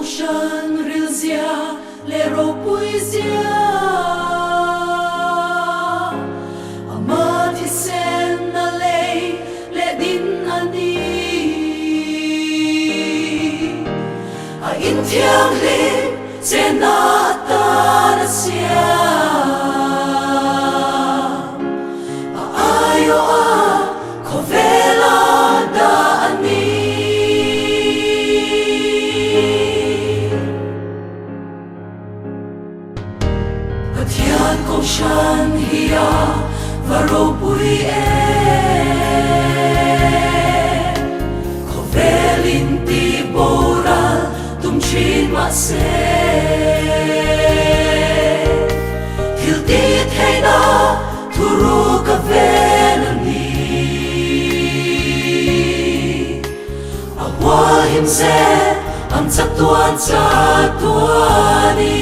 shan rilzia le ro poesia amati sen na lei le din ani a in thiang le se na ta na sia a ayo a kovela da ani Pathian kong shan hiya varo pui kovelin ti boral tum chin ma se hilti theina thuru ka velani awa himse am chatuan chatuani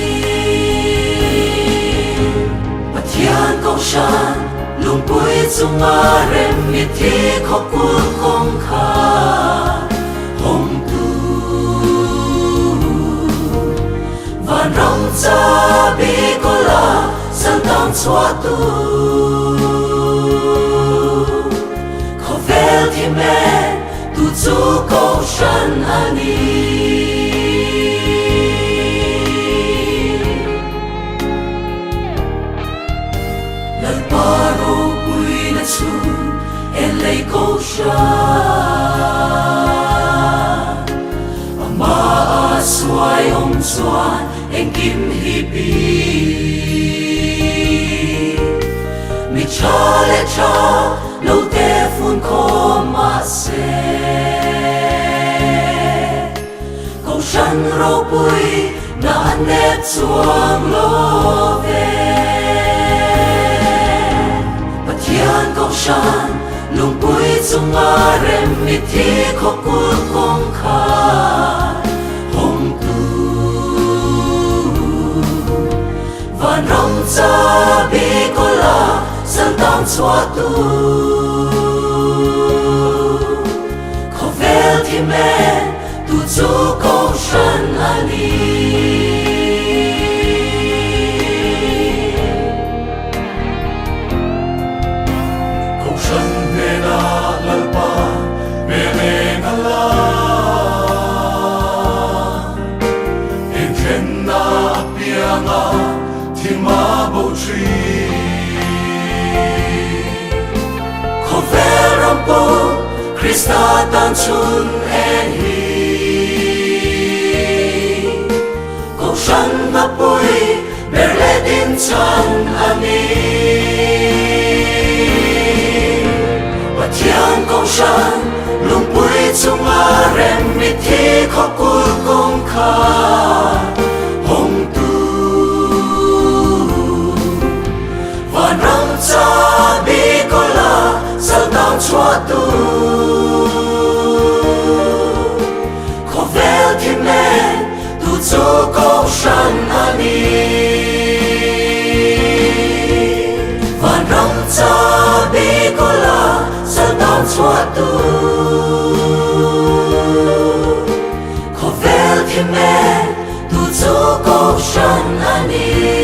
Pathian kong shan lung pui chunga rem mi thi khokul kong kha hong tu van rong cha bi kola san tang chwa tu khovel thi me tu chu kong shan ani Paro pui na chu en lei ko sha ama swai om chuan en kim hi pi mi cha le cha lo te fun ko ma se ko shan ro pui na ne chuang lo ve Pathian kong shan lung pui chunga rem mi thi khokul kong kha hong tu van rong cha bi kola san tang chwa tu khovel thi me tu chu kong shan ani Krista tan chun en hi ko shan na pui berle din chan ani Pathian kong shan lung pui chunga rem mi thi khokul kong kha hong tu van rong cha bi kola sal tang chwa tu Kong shan ani van rong cha bi kola sal tang chwa tu khovel thi me tu chu kong shan ani